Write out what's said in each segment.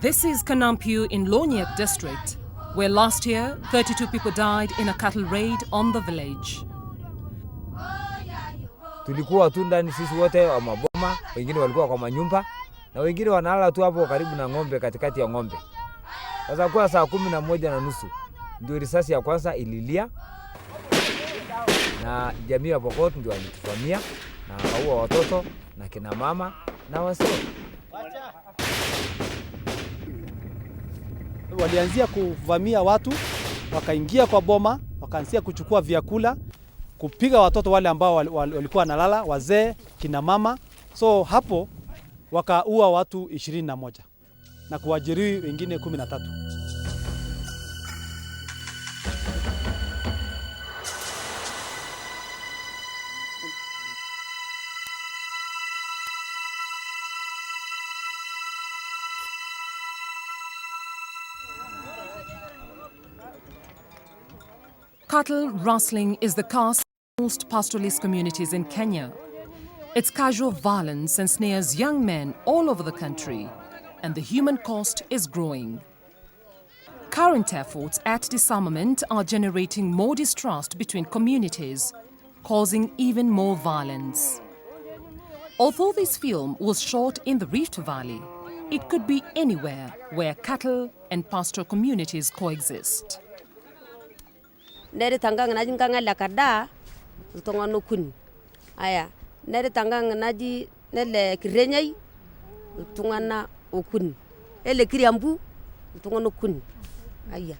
This is Kanampiu in Lonyek district, where last year 32 people died in a cattle raid on the village. Tulikuwa tu ndani sisi wote wa maboma, wengine walikuwa kwa manyumba na wengine wanalala tu hapo karibu na ng'ombe, katikati ya ng'ombe. Sasa kwa saa 11:30 ndio risasi ya kwanza ililia, na jamii ya Pokot ndio walituvamia na wakaua watoto na kina mama na wazee. Walianzia kuvamia watu, wakaingia kwa boma, wakaanzia kuchukua vyakula, kupiga watoto wale ambao walikuwa nalala, wazee, kina mama. So hapo wakaua watu 21 na kuwajeruhi wengine 13. Cattle rustling is the cast of most pastoralist communities in Kenya. It's casual violence and snares young men all over the country, and the human cost is growing. Current efforts at disarmament are generating more distrust between communities, causing even more violence. Although this film was shot in the Rift Valley, it could be anywhere where cattle and pastoral communities coexist. Nere tangang naji nganga lakada utonga nukun aya nere tangang naji nele kirenyai utonga na ukun ele kiriambu utonga nukun aya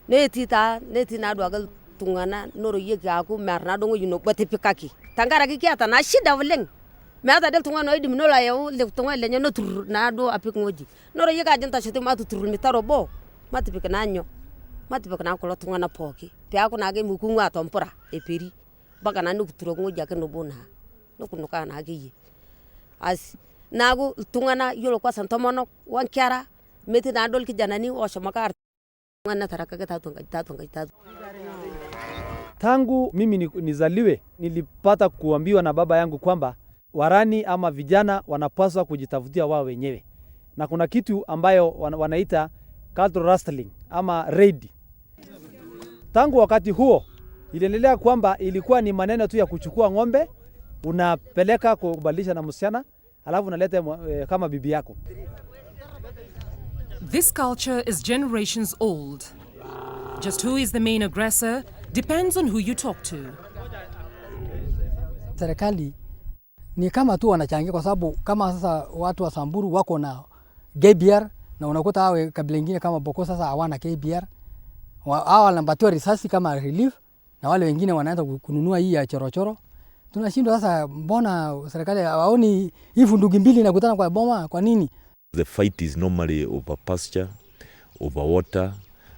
neti na dwagal tungana noro yeki aku marna dongo yuno batipikaki tangara ki ata na shida vuleng mata del tunga no idim no la yo le tunga le nyono tur na do apik ngoji noro yeka jenta shete matu tur mitaro bo matipik nanyo matipik na ko tunga na poki pe aku na ge mukungu atompora eperi baka na nukuturo ngoji akeno bona no kunuka na ge as nago tunga na yolo kwa santomono wankyara meti na dol ki janani osho makar ngana taraka ga tatunga. Tangu mimi nizaliwe nilipata kuambiwa na baba yangu kwamba warani ama vijana wanapaswa kujitafutia wao wenyewe, na kuna kitu ambayo wanaita cattle rustling ama raid. Tangu wakati huo iliendelea kwamba ilikuwa ni maneno tu ya kuchukua ng'ombe unapeleka kubadilisha na msichana alafu unaleta kama bibi yako. This culture is generations old. Just who is the main aggressor depends on who you talk to. Serikali ni kama tu wanachangia, kwa sababu kama sasa watu wa Samburu wako na KBR na unakuta hao kabila nyingine kama Boko sasa hawana KBR. Hao wanapatiwa risasi kama relief na wale wengine wanaanza kununua hii ya chorochoro. Tunashindwa sasa, mbona serikali haoni hii fundugi mbili na kutana kwa boma, kwa nini? The fight is normally over pasture, over water,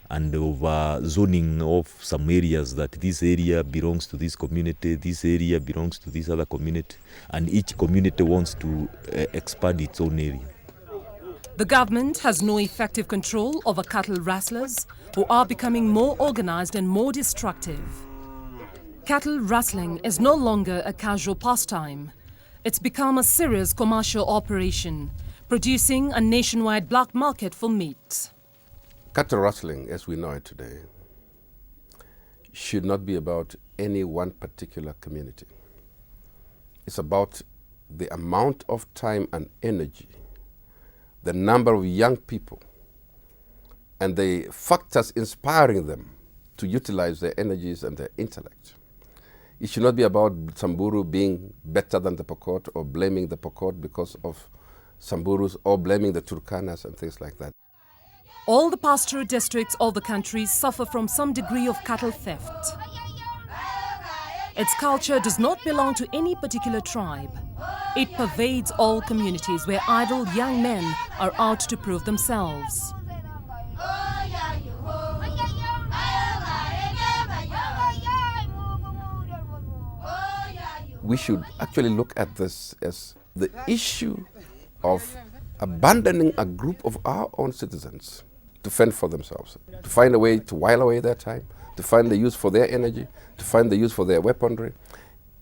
and over zoning of some areas, that this area belongs to this community, this area belongs to this other community, and each community wants to expand its own area. The government has no effective control over cattle rustlers who are becoming more organized and more destructive. Cattle rustling is no longer a casual pastime. It's become a serious commercial operation, producing a nationwide black market for meat. Cattle rustling, as we know it today, should not be about any one particular community. It's about the amount of time and energy, the number of young people, and the factors inspiring them to utilize their energies and their intellect. It should not be about Samburu being better than the Pokot, or blaming the Pokot because of Samburus, or blaming the Turkanas and things like that. All the pastoral districts of the country suffer from some degree of cattle theft. Its culture does not belong to any particular tribe. It pervades all communities where idle young men are out to prove themselves. We should actually look at this as the issue of abandoning a group of our own citizens to fend for themselves, to find a way to while away their time, to find the use for their energy, to find the use for their weaponry.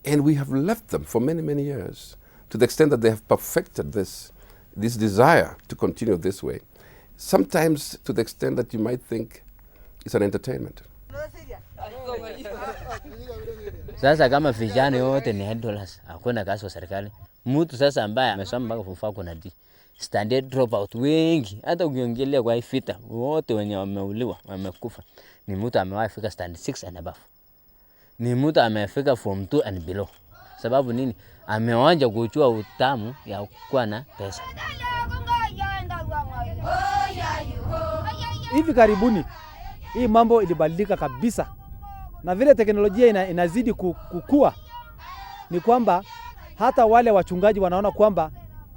And we have left them for many, many years, to the extent that they have perfected this this desire to continue this way, sometimes to the extent that you might think it's an entertainment. Sasa kama vijana yote ni $100, hakuna kazi wa serikali. Mtu sasa ambaye amesoma mpaka form 4 kuna D standard dropout wengi, hata ukiongelea kwa hii vita wote wenye wameuliwa wamekufa ni mtu amewahi fika standard 6 and above, ni mtu amefika form 2 and below. Sababu nini? Ameonja kuchua utamu ya kuwa na pesa. Hivi karibuni hii mambo ilibadilika kabisa, na vile teknolojia inazidi kukua, ni kwamba hata wale wachungaji wanaona kwamba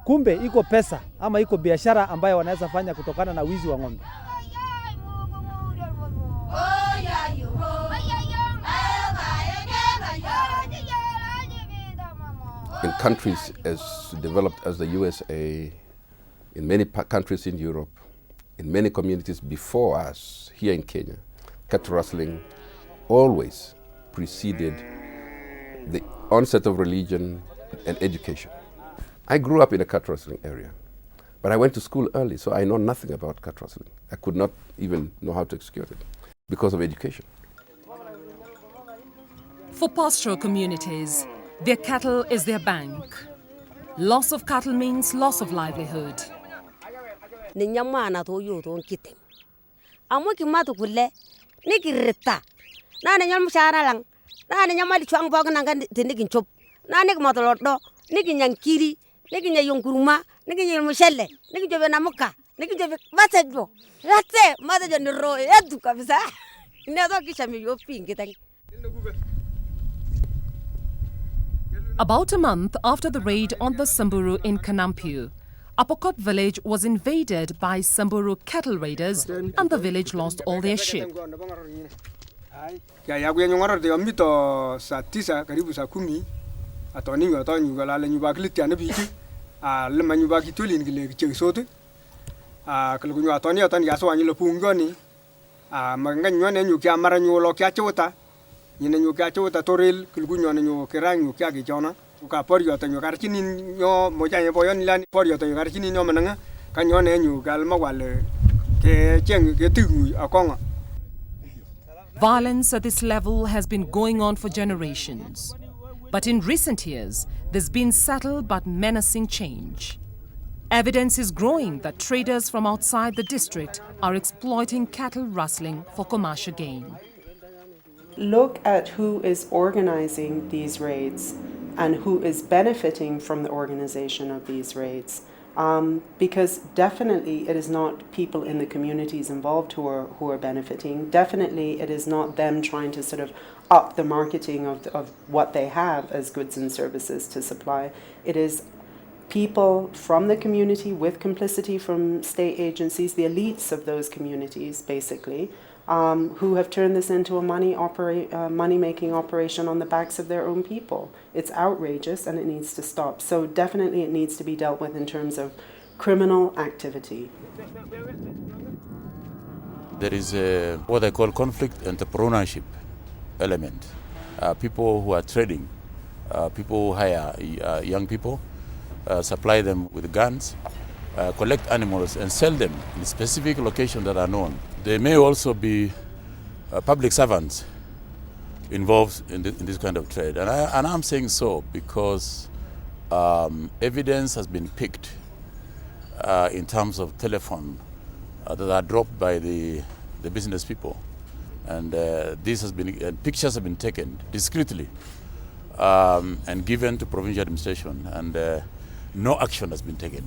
kumbe iko pesa ama iko biashara ambayo wanaweza fanya kutokana na wizi wa ng'ombe. In countries as developed as the USA, in many countries in Europe, in many communities before us here in Kenya, cattle rustling always preceded the onset of religion and education. I grew up in a cattle rustling area, but I went to school early, so I know nothing about cattle rustling. I could not even know how to execute it because of education. For pastoral communities, their cattle is their bank. Loss of cattle means loss of livelihood. Ninyamana to yo to kiting. Amo ki matu kulle ni kirita. Na nyam shara lang. Na nyamali chuang bog nanga tinikin chop. Na nik matolodo, nikin yankiri, nikin yonkuruma, nikin ymushelle, nikin jobe namuka, nikin jobe masejo. Rate masejo ni ro edu kabisa. Nedo kisha mi yo pingitang. About a month after the raid on the Samburu in Kanampyu, Apokot village was invaded by Samburu cattle raiders and the village lost all their sheep. Saa 9 karibu saa 10 atoni ngala la nyuba kliti anabi le manyuba kituli ngile kichesote kalgunyo atoni yaso anyi lo pungoni manganyo ne nyukia mara nyulo kya chota nyine nyukia chota toril kalgunyo ne nyukira nyukia gichona uka porio to nyukar chini nyo moja ye boyon lan porio to nyukar chini nyo mananga kanyo ne nyugal magwale ke cheng ke tingu akonga. Violence at this level has been going on for generations. But in recent years, there's been subtle but menacing change. Evidence is growing that traders from outside the district are exploiting cattle rustling for commercial gain. Look at who is organizing these raids and who is benefiting from the organization of these raids. Because definitely it is not people in the communities involved who are benefiting. Definitely it is not them trying to sort of up the marketing of what they have as goods and services to supply. It is people from the community with complicity from state agencies, the elites of those communities basically, who have turned this into a money-making operation on the backs of their own people. It's outrageous and it needs to stop. So definitely it needs to be dealt with in terms of criminal activity. There is what I call conflict entrepreneurship element. People who are trading, people who hire young people, supply them with guns, collect animals and sell them in specific locations that are known. There may also be public servants involved in this kind of trade. And I'm saying so because evidence has been picked in terms of telephone that are dropped by the business people. And this has been, pictures have been taken discreetly and given to provincial administration, and no action has been taken.